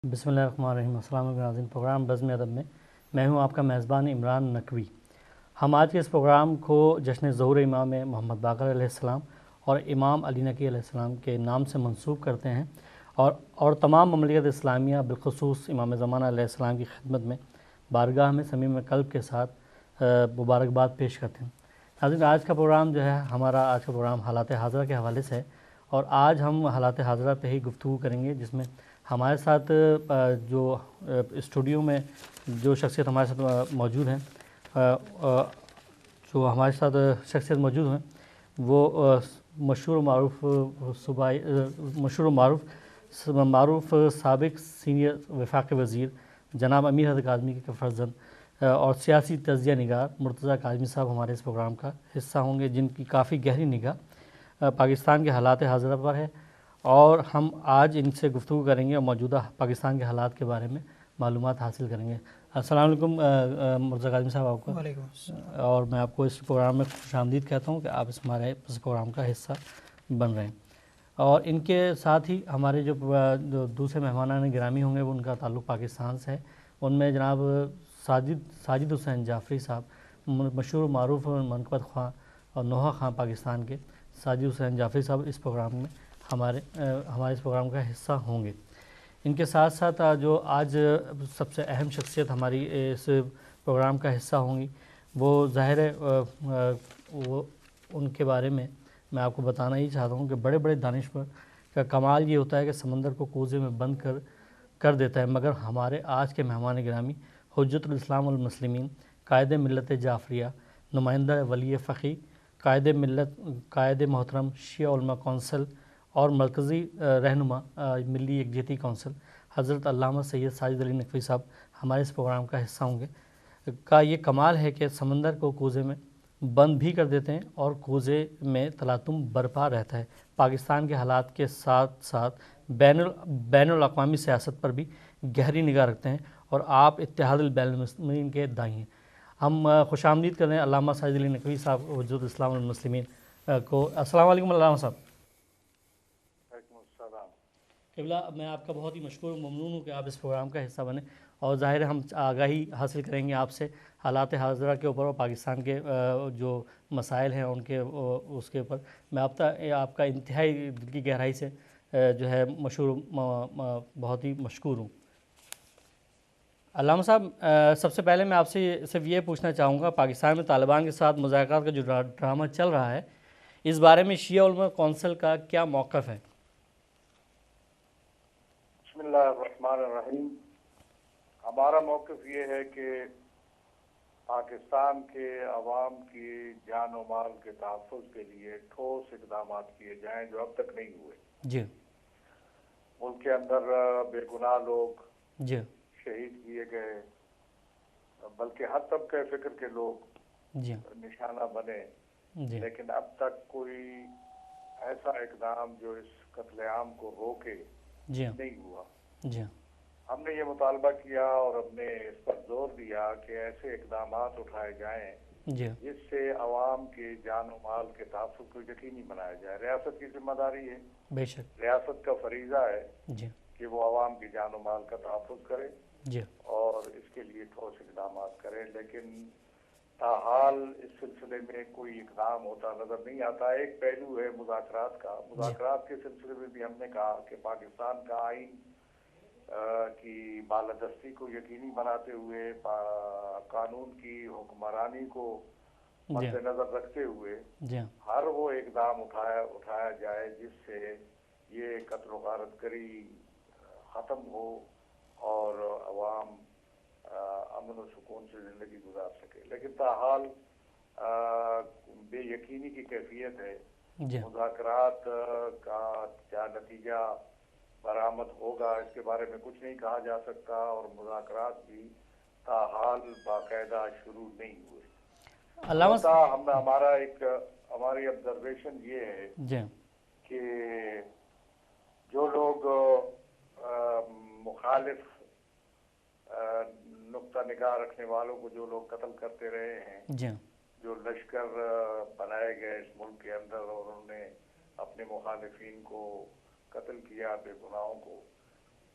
بسم اللہ الرحمن الرحیم۔ السلام علیکم ناظرین، پروگرام بزم ادب میں ہوں آپ کا میزبان عمران نقوی۔ ہم آج کے اس پروگرام کو جشن ظہور امام محمد باقر علیہ السلام اور امام علی نقی علیہ السلام کے نام سے منسوب کرتے ہیں اور تمام مملکت اسلامیہ بالخصوص امام زمانہ علیہ السلام کی خدمت میں بارگاہ میں صمیم قلب کے ساتھ مبارکباد پیش کرتے ہیں۔ ناظرین، آج کا پروگرام جو ہے ہمارا آج کا پروگرام حالات حاضرہ کے حوالے سے ہے، اور آج ہم حالات حاضرہ پہ ہی گفتگو کریں گے، جس میں ہمارے ساتھ جو اسٹوڈیو میں جو شخصیت ہمارے ساتھ موجود ہیں وہ مشہور و معروف سابق سینئر وفاقی وزیر جناب امیر حضرت کاظمی کے فرزند اور سیاسی تجزیہ نگار مرتضیٰ کاظمی صاحب ہمارے اس پروگرام کا حصہ ہوں گے، جن کی کافی گہری نگاہ پاکستان کے حالات حاضرہ پر ہے، اور ہم آج ان سے گفتگو کریں گے اور موجودہ پاکستان کے حالات کے بارے میں معلومات حاصل کریں گے۔ السلام علیکم مرتضیٰ کاظمی صاحب آپ کو۔ وعلیکم السلام۔ اور میں آپ کو اس پروگرام میں خوش آمدید کہتا ہوں کہ آپ ہمارے اس پروگرام کا حصہ بن رہے ہیں، اور ان کے ساتھ ہی ہمارے جو دوسرے مہمانان گرامی ہوں گے وہ ان کا تعلق پاکستان سے ہے۔ ان میں جناب ساجد حسین جعفری صاحب، مشہور معروف منقبت خواں اور نوحہ خواں پاکستان کے ساجد حسین جعفری صاحب اس پروگرام میں ہمارے اس پروگرام کا حصہ ہوں گے۔ ان کے ساتھ ساتھ جو آج سب سے اہم شخصیت ہماری اس پروگرام کا حصہ ہوں گی، وہ ظاہر ہے وہ ان کے بارے میں آپ کو بتانا ہی چاہتا ہوں کہ بڑے بڑے دانشور کا کمال یہ ہوتا ہے کہ سمندر کو کوزے میں بند کر دیتا ہے، مگر ہمارے آج کے مہمان گرامی حجت الاسلام والمسلمین، قائد ملت جعفریہ، نمائندہ ولی فقیہ، قائد محترم شیعہ علماء کونسل اور مرکزی رہنما ملی یکجہتی کونسل حضرت علامہ سید ساجد علی نقوی صاحب ہمارے اس پروگرام کا حصہ ہوں گے۔ کا یہ کمال ہے کہ سمندر کو کوزے میں بند بھی کر دیتے ہیں اور کوزے میں تلاطم برپا رہتا ہے۔ پاکستان کے حالات کے ساتھ ساتھ بین الاقوامی سیاست پر بھی گہری نگاہ رکھتے ہیں، اور آپ اتحاد البین المسلمین کے داعی ہیں۔ ہم خوش آمدید کرتے ہیں علامہ ساجد علی نقوی صاحب حجت الاسلام والمسلمین کو۔ السلام علیکم علامہ صاحب۔ قبلہ، میں آپ کا بہت ہی مشکور و ممنون ہوں کہ آپ اس پروگرام کا حصہ بنیں، اور ظاہر ہے ہم آگاہی حاصل کریں گے آپ سے حالات حاضرہ کے اوپر اور پاکستان کے جو مسائل ہیں ان کے اس کے اوپر۔ میں آپ کا انتہائی دل کی گہرائی سے جو ہے بہت ہی مشکور ہوں۔ علامہ صاحب، سب سے پہلے میں آپ سے صرف یہ پوچھنا چاہوں گا، پاکستان میں طالبان کے ساتھ مذاکرات کا جو ڈرامہ چل رہا ہے، اس بارے میں شیعہ علماء کونسل کا کیا موقف ہے؟ بسم اللہ الرحمن الرحیم۔ ہمارا موقف یہ ہے کہ پاکستان کے عوام کی جان و مال کے تحفظ کے لیے ٹھوس اقدامات کیے جائیں جو اب تک نہیں ہوئے۔ جی۔ ملک کے اندر بے گناہ لوگ جی شہید کیے گئے، بلکہ ہر طبقے فکر کے لوگ جی نشانہ بنے، جی لیکن اب تک کوئی ایسا اقدام جو اس قتل عام کو روکے جی نہیں ہوا۔ جی ہم نے یہ مطالبہ کیا اور ہم نے اس پر زور دیا کہ ایسے اقدامات اٹھائے جائیں جی جس سے عوام کے جان و مال کے تحفظ کو یقینی بنایا جائے۔ ریاست کی ذمہ داری ہے، بے شک۔ ریاست کا فریضہ ہے جی کہ وہ عوام کی جان و مال کا تحفظ کرے جی اور اس کے لیے ٹھوس اقدامات کرے، لیکن تاحال اس سلسلے میں کوئی اقدام ہوتا نظر نہیں آتا۔ ایک پہلو ہے مذاکرات کا۔ مذاکرات کے سلسلے میں بھی ہم نے کہا کہ پاکستان کا آئین کی بالادستی کو یقینی بناتے ہوئے، قانون کی حکمرانی کو مد نظر رکھتے ہوئے ہر وہ اقدام اٹھایا جائے جس سے یہ قتل و غارت گری ختم ہو اور عوام امن و سکون سے زندگی گزار سکے، لیکن تاحال بے یقینی کی کیفیت ہے۔ مذاکرات کا کیا نتیجہ برآمد ہوگا اس کے بارے میں کچھ نہیں کہا جا سکتا، اور مذاکرات بھی تاحال باقاعدہ شروع نہیں ہوئے۔ ہماری آبزرویشن یہ ہے کہ جو لوگ مخالف نقطہ نگاہ رکھنے والوں کو جو لوگ قتل کرتے رہے ہیں، جو لشکر بنائے گئے اس ملک کے اندر اور انہوں نے اپنے مخالفین کو قتل کیا، بے گناہوں کو،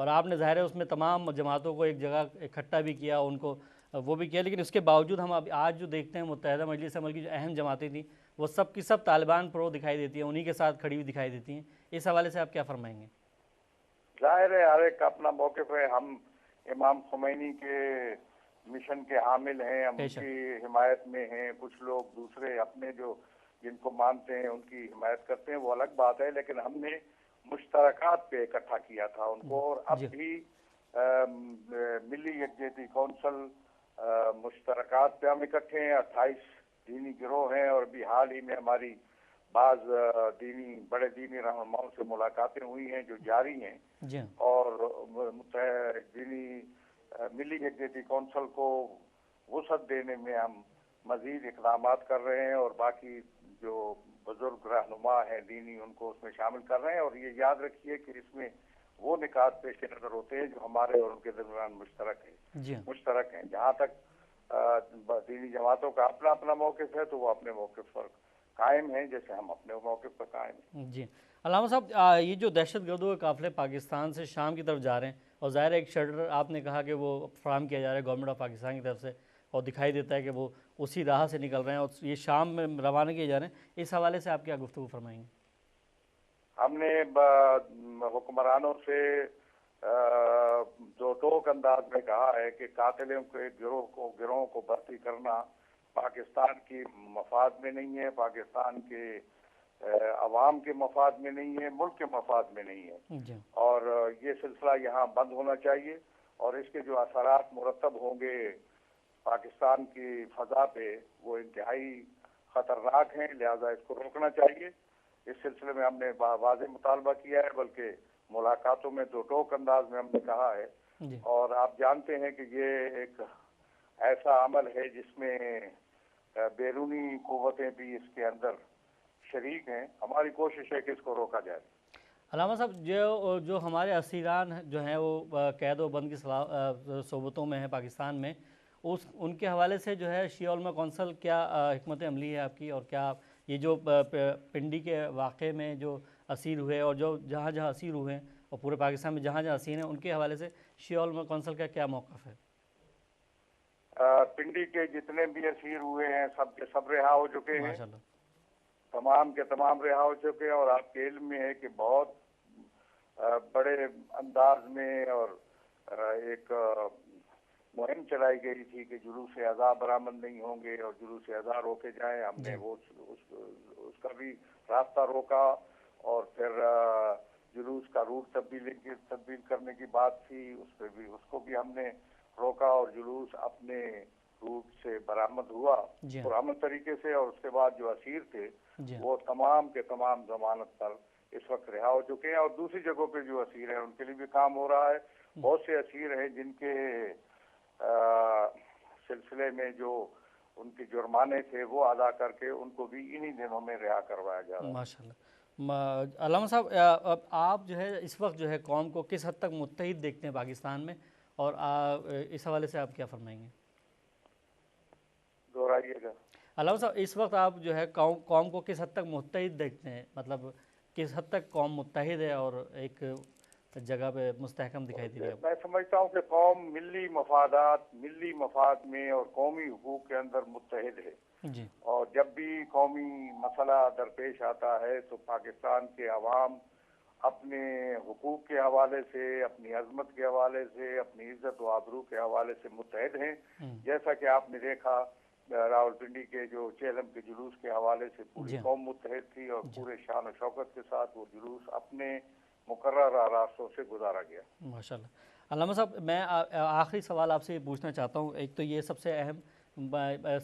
اور آپ نے ظاہر ہے اس میں تمام جماعتوں کو ایک جگہ اکٹھا بھی کیا، ان کو وہ بھی کیا، لیکن اس کے باوجود ہم اب آج جو دیکھتے ہیں متحدہ مجلس عمل کی جو اہم جماعتیں تھیں وہ سب کی سب طالبان پرو دکھائی دیتی ہیں، انہی کے ساتھ کھڑی ہوئی دکھائی دیتی ہیں. اس حوالے سے آپ کیا فرمائیں گے؟ ظاہر ہے ہر ایک کا اپنا موقف ہے. ہم امام خمینی کے مشن کے حامل ہیں، ہم ان کی حمایت میں ہیں. کچھ لوگ دوسرے اپنے جو جن کو مانتے ہیں ان کی حمایت کرتے ہیں، وہ الگ بات ہے. لیکن ہم نے مشترکات پہ اکٹھا کیا تھا ان کو، اور اب بھی ملی یکجہتی کونسل مشترکات پہ ہم اکٹھے ہیں. 28 دینی گروہ ہیں، اور بھی حال ہی میں ہماری بعض بڑے دینی رہنماؤں سے ملاقاتیں ہوئی ہیں جو جاری ہیں. اور دینی ملی یکجہتی کونسل کو وسعت دینے میں ہم مزید اقدامات کر رہے ہیں، اور باقی جو بزرگ رہنما ہیں دینی ان کو اس میں شامل کر رہے ہیں. اور یہ یاد رکھیے کہ اس میں وہ نکات پیش نظر ہوتے ہیں جو ہمارے اور ان کے درمیان مشترک ہیں. جہاں تک دینی جماعتوں کا اپنا اپنا موقف ہے تو وہ اپنے موقف پر قائم ہیں، جیسے ہم اپنے موقف پر قائم ہیں. جی علامہ صاحب، یہ جو دہشت گردوں کے قافلے پاکستان سے شام کی طرف جا رہے ہیں، اور ظاہر ایک شٹر آپ نے کہا کہ وہ فراہم کیا جا رہا ہے گورنمنٹ آف پاکستان کی طرف سے، اور دکھائی دیتا ہے کہ وہ اسی راہ سے نکل رہے ہیں اور یہ شام میں روانہ کیے جا رہے ہیں، اس حوالے سے آپ کیا گفتگو فرمائیں گے؟ ہم نے حکمرانوں سے جو ٹوک انداز میں کہا ہے کہ قاتلوں کے گروہوں کو بھرتی کرنا پاکستان کی مفاد میں نہیں ہے، پاکستان کے عوام کے مفاد میں نہیں ہے، ملک کے مفاد میں نہیں ہے. اور یہ سلسلہ یہاں بند ہونا چاہیے، اور اس کے جو اثرات مرتب ہوں گے پاکستان کی فضا پہ وہ انتہائی خطرناک ہیں. لہذا اس کو روکنا چاہیے. اس سلسلے میں ہم نے واضح مطالبہ کیا ہے، بلکہ ملاقاتوں میں دو ٹوک انداز میں ہم نے کہا ہے. اور آپ جانتے ہیں کہ یہ ایک ایسا عمل ہے جس میں بیرونی قوتیں بھی اس کے اندر شریک ہیں. ہماری کوشش ہے کہ اس کو روکا جائے. علامہ صاحب، جو ہمارے اسیران جو ہیں وہ قید و بند کی صوبتوں میں ہیں پاکستان میں، ان کے حوالے سے جو ہے شیعہ علماء کونسل کیا حکمت عملی ہے آپ کی، اور کیا یہ جو پنڈی کے واقعے میں جو اسیر ہوئے اور جو جہاں جہاں اسیر ہوئے ہیں اور پورے پاکستان میں جہاں جہاں اسیر ہیں، ان کے حوالے سے شیعہ علماء کونسل کا کیا موقف ہے؟ پنڈی کے جتنے بھی اسیر ہوئے ہیں سب کے سب رہا ہو چکے ہیں، ماشاءاللہ تمام کے تمام رہا ہو چکے ہیں. اور آپ کے علم میں ہے کہ بہت بڑے انداز میں اور ایک مہم چلائی گئی تھی کہ جلوس اعضاء برآمد نہیں ہوں گے اور جلوس اعضاء روکے جائیں. ہم نے وہ اس کا بھی راستہ روکا، اور پھر جلوس کا روٹ تبدیل کرنے کی بات تھی، اس کو بھی ہم نے روکا، اور جلوس اپنے روٹ سے برآمد ہوا پرامن طریقے سے. اور اس کے بعد جو اسیر تھے وہ تمام کے تمام ضمانت پر اس وقت رہا ہو چکے ہیں. اور دوسری جگہوں پہ جو اسیر ہیں ان کے لیے بھی کام ہو رہا ہے. بہت سے اسیر ہیں جن کے سلسلے میں جو ان کے جرمانے تھے وہ ادا کر کے ان کو بھی انہی دنوں میں رہا کروایا جا رہا ہے. ماشاءاللہ. علامہ صاحب، آپ جو ہے اس وقت جو ہے قوم کو کس حد تک متحد دیکھتے ہیں پاکستان میں، اور اس حوالے سے آپ کیا فرمائیں گے؟ دہرائیے گا. علامہ صاحب، اس وقت آپ جو ہے قوم کو کس حد تک متحد دیکھتے ہیں، مطلب کس حد تک قوم متحد ہے اور ایک جگہ پہ مستحکم دکھائی دے رہی ہے؟ میں سمجھتا ہوں کہ قوم ملی مفاد میں اور قومی حقوق کے اندر متحد ہے. اور جب بھی قومی مسئلہ درپیش آتا ہے تو پاکستان کے عوام اپنے حقوق کے حوالے سے، اپنی عظمت کے حوالے سے، اپنی عزت و آبرو کے حوالے سے متحد ہیں. جیسا کہ آپ نے دیکھا راولپنڈی کے جو چہلم کے جلوس کے حوالے سے پوری قوم متحد تھی، اور پورے شان و شوکت کے ساتھ وہ جلوس اپنے مقررہ راستوں سے گزارا گیا. ماشاءاللہ. علامہ صاحب، میں آخری سوال آپ سے پوچھنا چاہتا ہوں. ایک تو یہ سب سے اہم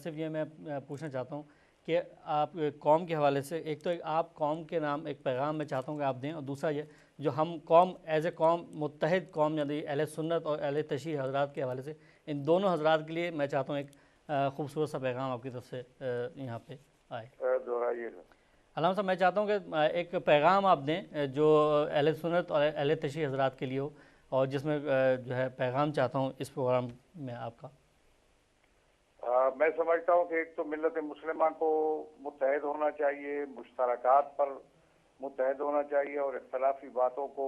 صرف یہ میں پوچھنا چاہتا ہوں کہ آپ قوم کے حوالے سے ایک تو آپ قوم کے نام ایک پیغام میں چاہتا ہوں کہ آپ دیں، اور دوسرا یہ جو ہم قوم ایز اے قوم متحد قوم یعنی اہل سنت اور اہل تشیع حضرات کے حوالے سے ان دونوں حضرات کے لیے میں چاہتا ہوں ایک خوبصورت سا پیغام آپ کی طرف سے یہاں پہ آئے. علامہ صاحب، میں چاہتا ہوں کہ ایک پیغام آپ دیں جو اہل سنت اور اہل تشیع حضرات کے لیے ہو، اور جس میں جو ہے پیغام چاہتا ہوں اس پروگرام میں آپ کا. میں سمجھتا ہوں کہ ایک تو ملت مسلمہ کو متحد ہونا چاہیے، مشترکات پر متحد ہونا چاہیے، اور اختلافی باتوں کو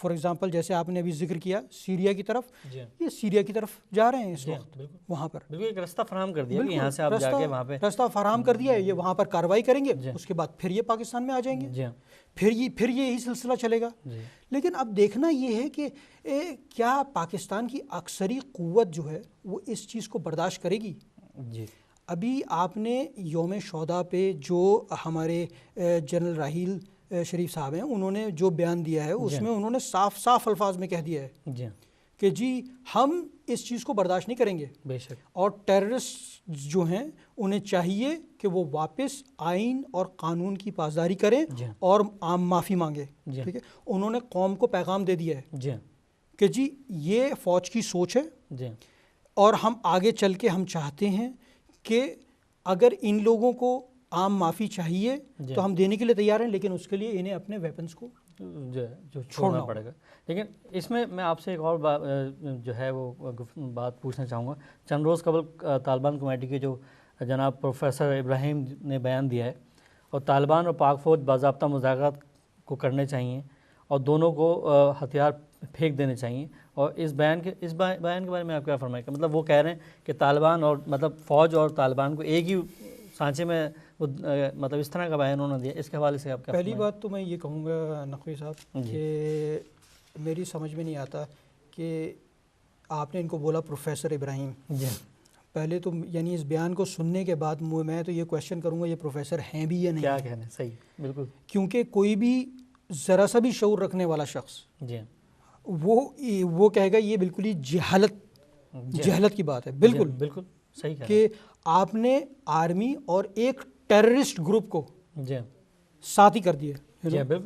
فار ایگزامپل جیسے آپ نے ابھی ذکر کیا سیریا کی طرف، جی یہ سیریا کی طرف جا رہے ہیں اس وقت، وہاں پر بالکل ایک راستہ فراہم کر دیا کہ یہاں سے آپ جا کے وہاں پہ راستہ فراہم کر دیا ہے، یہ وہاں پر کارروائی کریں گے، اس کے بعد پھر یہ پاکستان میں آ جائیں گے، جی ہاں پھر یہی سلسلہ چلے گا۔ لیکن اب دیکھنا یہ ہے کہ کیا پاکستان کی اکثری قوت جو ہے وہ اس چیز کو برداشت کرے گی؟ جی ابھی آپ نے یوم شہداء پہ جو ہمارے جنرل راحیل شریف صاحب ہیں انہوں نے جو بیان دیا ہے اس میں انہوں نے صاف صاف الفاظ میں کہہ دیا ہے جی کہ جی ہم اس چیز کو برداشت نہیں کریں گے، بے شک، اور ٹیررسٹ جو ہیں انہیں چاہیے کہ وہ واپس آئین اور قانون کی پاسداری کریں اور عام معافی مانگے، ٹھیک ہے۔ انہوں نے قوم کو پیغام دے دیا ہے جی کہ جی یہ فوج کی سوچ ہے، جی اور ہم آگے چل کے ہم چاہتے ہیں کہ اگر ان لوگوں کو عام معافی چاہیے تو ہم دینے کے لیے تیار ہیں، لیکن اس کے لیے انہیں اپنے ویپنز کو جو چھوڑنا پڑے گا۔ لیکن اس میں آپ سے ایک اور جو ہے وہ بات پوچھنا چاہوں گا۔ چند روز قبل طالبان کمیٹی کے جو جناب پروفیسر ابراہیم نے بیان دیا ہے، اور طالبان اور پاک فوج باضابطہ مذاکرات کو کرنے چاہیے اور دونوں کو ہتھیار پھینک دینے چاہیے، اور اس بیان کے بارے میں آپ کیا فرمائیں گے؟ مطلب وہ کہہ رہے ہیں کہ طالبان اور مطلب فوج اور طالبان کو ایک ہی سانچے میں مطلب اس طرح کا بیان انہوں نے دیا، اس کے حوالے سے آپ کیا؟ پہلی بات تو میں یہ کہوں گا نقوی صاحب کہ میری سمجھ میں نہیں آتا کہ آپ نے ان کو بولا پروفیسر ابراہیم، پہلے تو یعنی اس بیان کو سننے کے بعد میں تو یہ کویشچن کروں گا یہ پروفیسر ہیں بھی یا نہیں، کیا کہنا ہے؟ صحیح، بالکل، کیونکہ کوئی بھی ذرا سا بھی شعور رکھنے والا شخص وہ کہے گا یہ بالکل ہی جہالت کی بات ہے، بالکل صحیح کہ آپ نے آرمی اور ایک ٹیررسٹ گروپ کو ساتھ ہی کر دیا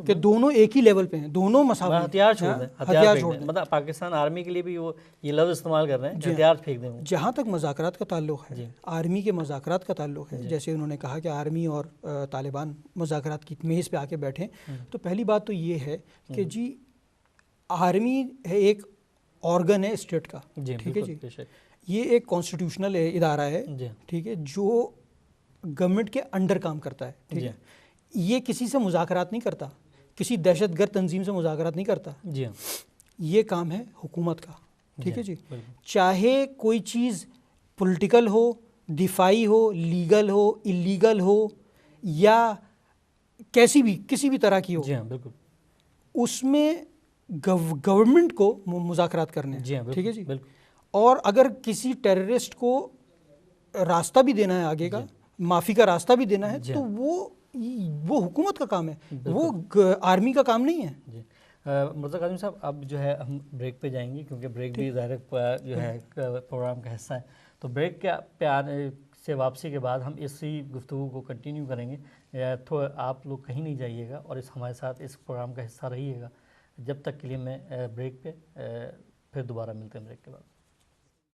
کہ دونوں ایک ہی لیول پہ ہیں، دونوں مساوی، ہتھیار چھوڑ دیں، مطلب پاکستان آرمی کے لیے بھی وہ یہ لفظ استعمال کر رہے ہیں، ہتھیار پھینک دیں۔ جہاں تک مذاکرات کا تعلق ہے، آرمی کے مذاکرات کا تعلق ہے، جیسے انہوں نے کہا کہ آرمی اور طالبان مذاکرات کی میز پہ آ کے بیٹھیں، تو پہلی بات تو یہ ہے کہ جی آرمی ہے ایک آرگن ہے اسٹیٹ کا، ٹھیک ہے جی، یہ ایک کانسٹیٹیوشنل ادارہ ہے، ٹھیک ہے، جو گورنمنٹ کے انڈر کام کرتا ہے، ٹھیک ہے، یہ کسی سے مذاکرات نہیں کرتا، کسی دہشت گرد تنظیم سے مذاکرات نہیں کرتا، یہ کام ہے حکومت کا، ٹھیک ہے جی، چاہے کوئی چیز پولیٹیکل ہو، دفاعی ہو، لیگل ہو، اللیگل ہو، یا کسی بھی طرح کی ہو، اس میں گورنمنٹ کو مذاکرات کرنے ہیں، ٹھیک ہے جی، اور اگر کسی ٹیررسٹ کو راستہ بھی دینا ہے آگے کا، معافی کا راستہ بھی دینا ہے، تو وہ حکومت کا کام ہے، وہ آرمی کا کام نہیں ہے۔ مرزا قاسم صاحب اب جو ہے ہم بریک پہ جائیں گے، کیونکہ بریک بھی ظاہر جو ہے پروگرام کا حصہ ہے، تو بریک کے پہ آنے سے واپسی کے بعد ہم اسی گفتگو کو کنٹینیو کریں گے۔ تو آپ لوگ کہیں نہیں جائیے گا اور ہمارے ساتھ اس پروگرام کا حصہ رہیے گا جب تک کے لیے میں بریک پہ، پھر دوبارہ ملتے ہیں بریک کے بعد۔